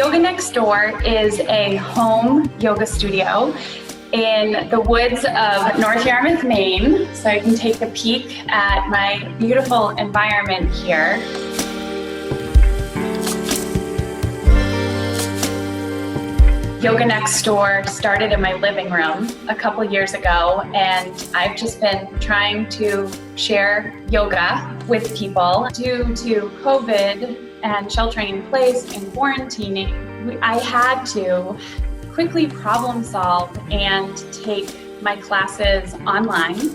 Yoga Next Door is a home yoga studio in the woods of North Yarmouth, Maine. So you can take a peek at my beautiful environment here. Yoga Next Door started in my living room a couple years ago, and I've just been trying to share yoga with people. Due to COVID and sheltering in place and quarantining, I had to quickly problem solve and take my classes online.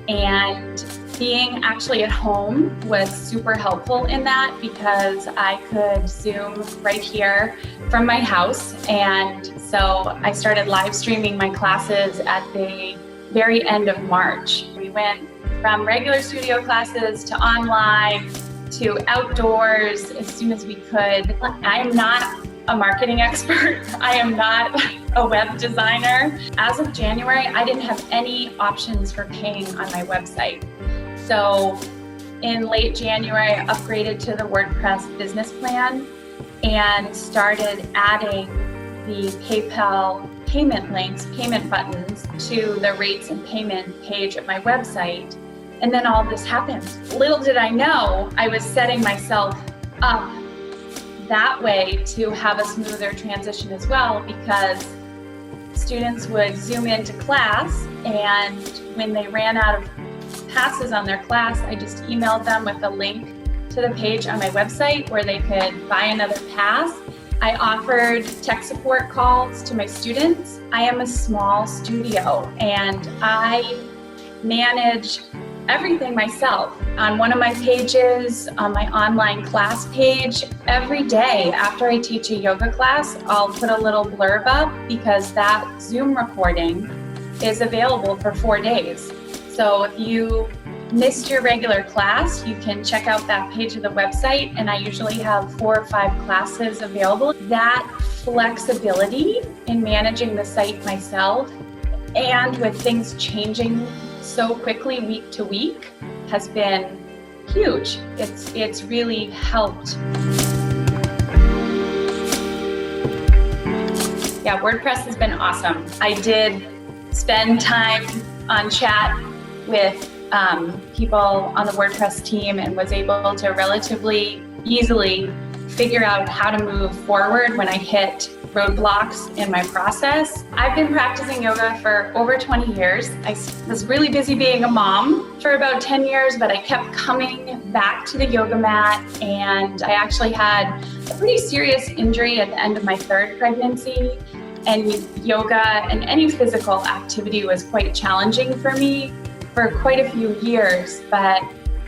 And being actually at home was super helpful in that, because I could Zoom right here from my house. And so I started live streaming my classes at the very end of March. We went from regular studio classes to online to outdoors as soon as we could. I am not a marketing expert. I am not a web designer. As of January, I didn't have any options for paying on my website. So in late January, I upgraded to the WordPress business plan and started adding the PayPal payment links, payment buttons to the rates and payment page of my website. And then all this happened. Little did I know, I was setting myself up that way to have a smoother transition as well, because students would Zoom into class, and when they ran out of passes on their class, I just emailed them with a link to the page on my website where they could buy another pass. I offered tech support calls to my students. I am a small studio and I manage everything myself. On one of my pages, on my online class page, every day after I teach a yoga class, I'll put a little blurb up, because that Zoom recording is available for 4 days. So if you missed your regular class, you can check out that page of the website, and I usually have 4 or 5 classes available. That flexibility in managing the site myself, and with things changing so quickly week to week, has been huge. It's really helped. Yeah, WordPress has been awesome. I did spend time on chat with people on the WordPress team and was able to relatively easily figure out how to move forward when I hit roadblocks in my process. I've been practicing yoga for over 20 years. I was really busy being a mom for about 10 years, but I kept coming back to the yoga mat, and I actually had a pretty serious injury at the end of my 3rd pregnancy, and yoga and any physical activity was quite challenging for me for quite a few years, but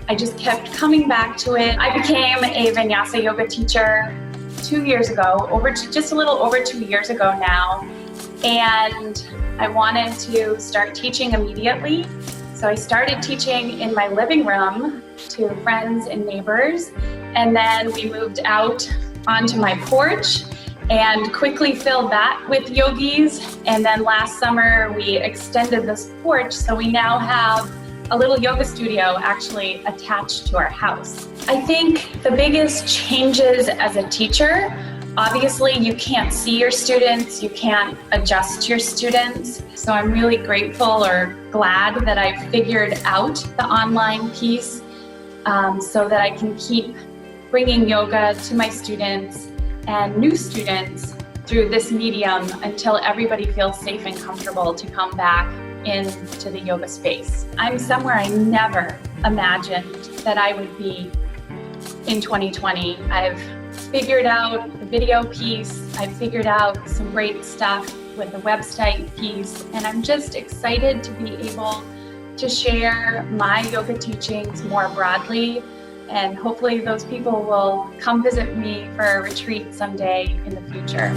I just kept coming back to it. I became a Vinyasa yoga teacher 2 years ago, just a little over 2 years ago now, and I wanted to start teaching immediately. So I started teaching in my living room to friends and neighbors, and then we moved out onto my porch and quickly filled that with yogis. And then last summer we extended this porch, so we now have a little yoga studio actually attached to our house. I think the biggest changes as a teacher, obviously you can't see your students, you can't adjust your students. So I'm really grateful or glad that I figured out the online piece so that I can keep bringing yoga to my students and new students through this medium until everybody feels safe and comfortable to come back into the yoga space. I'm somewhere I never imagined that I would be in 2020. I've figured out the video piece, I've figured out some great stuff with the website piece, and I'm just excited to be able to share my yoga teachings more broadly, and hopefully those people will come visit me for a retreat someday in the future.